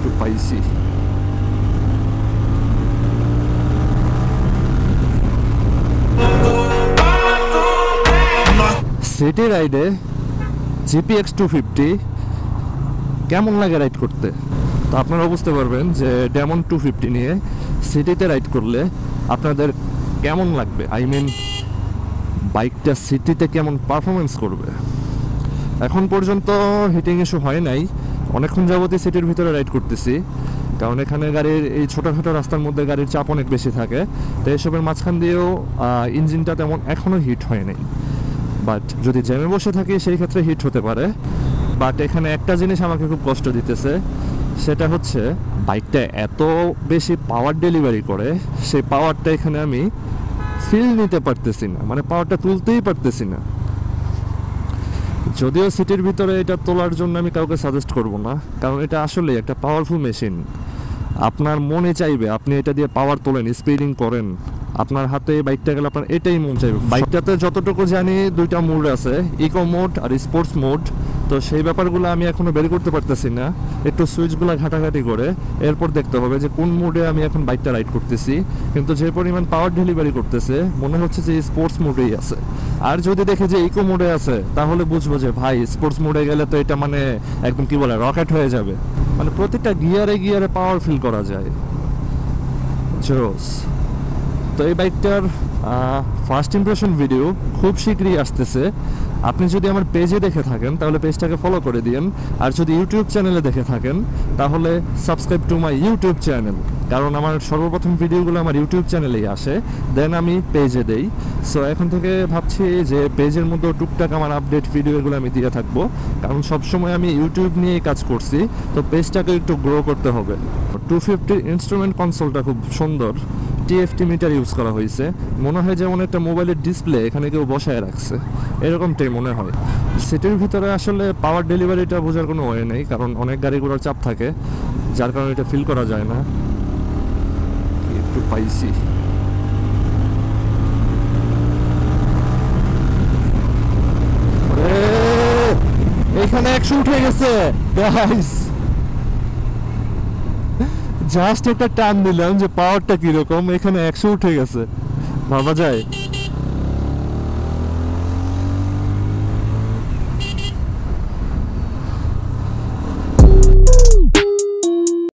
একটু পাইছি। সিটি রাইডে GPX 250 কেমন লাগে রাইড করতে, তো আপনারা বুঝতে পারবেন যে ডেমন 250 নিয়ে সিটিতে রাইড করলে আপনাদের কেমন লাগবে। আই মিন বাইকটা সিটিতে কেমন পারফরমেন্স করবে। এখন পর্যন্ত হিটিং ইস্যু হয় নাই, অনেকক্ষণ যাবতই সিটির ভিতরে রাইড করতেছি, কারণ এখানে গাড়ির এই ছোটোখাটো রাস্তার মধ্যে গাড়ির চাপ অনেক বেশি থাকে। তো এসবের মাঝখান দিয়েও ইঞ্জিনটা তেমন এখনও হিট হয় নাই, বাট যদি জ্যামে বসে থাকি সেই ক্ষেত্রে হিট হতে পারে। বাট এখানে একটা জিনিস আমাকে খুব কষ্ট দিতেছে, সেটা হচ্ছে বাইকটা এত বেশি পাওয়ার ডেলিভারি করে, সেই পাওয়ারটা এখানে আমি ফিল নিতে পারতেছি না, মানে পাওয়ারটা তুলতেই পারতেছি না। যদিও সিটির ভিতরে এটা তোলার জন্য আমি কাউকে সাজেস্ট করব না, কারণ এটা আসলে একটা পাওয়ারফুল মেশিন। আপনার মনে চাইবে আপনি এটা দিয়ে পাওয়ার তোলেন, স্পিডিং করেন, আপনার হাতে বাইকটা গেলে আপনার এটাই মন চাইবে। বাইকটাতে যতটুকু জানি দুইটা মোড আছে, ইকো মোড আর স্পোর্টস মোড। তো সেই ব্যাপারগুলো আমি এখনো বের করতে পারতেছি না, একটু সুইচগুলো ঘাটাঘাটি করে এরপর দেখতে হবে যে কোন মোডে আমি এখন বাইকটা রাইড করতেছি। কিন্তু যে পরিমাণ পাওয়ার ডেলিভারি করতেছে মনে হচ্ছে যে স্পোর্টস মোডেই আছে। আর যদি দেখে যে ইকো মোডে আছে তাহলে বুঝবো যে ভাই স্পোর্টস মোডে গেলে তো এটা মানে একদম কি বলে রকেট হয়ে যাবে, মানে প্রতিটা গিয়ারে গিয়ারে পাওয়ার ফিল করা যায়। জোস। তো এই বাইকটার ফার্স্ট ইমপ্রেশন ভিডিও খুব শীঘ্রই আসতেছে। আপনি যদি আমার পেজে দেখে থাকেন তাহলে পেজটাকে ফলো করে দিন, আর যদি ইউটিউব চ্যানেলে দেখে থাকেন তাহলে subscribe to my YouTube channel, কারণ আমার সর্বপ্রথম ভিডিওগুলো আমার ইউটিউব চ্যানেলেই আসে, দেন আমি পেজে দেই। সো এখন থেকে ভাবছি যে পেজের মধ্যে টুকটাক আমার আপডেট ভিডিও এগুলো আমি দিয়ে থাকবো, কারণ সবসময় আমি ইউটিউব নিয়েই কাজ করছি, তো পেজটাকে একটু গ্রো করতে হবে। 250 ইনস্ট্রুমেন্ট কনসোলটা খুব সুন্দর, TFT মিটার ইউজ করা হয়েছে, মনে হয় যেমন একটা মোবাইলের ডিসপ্লে এখানে কেউ বসায় রাখছে, এরকমটাই মনে হয়। সিটির ভিতরে আসলে পাওয়ার ডেলিভারিটা বোঝার কোনো ওয়ে নেই, কারণ অনেক গাড়িগুলোর চাপ থাকে, যার কারণে এটা ফিল করা যায় না। একটু পাইছি। এখানে 100 উঠে গেছে গাইস, জাস্ট একটা টান দিলাম যে পাওয়ারটা কিরকম, এখানে 100 উঠে গেছে, ভাবা যায়।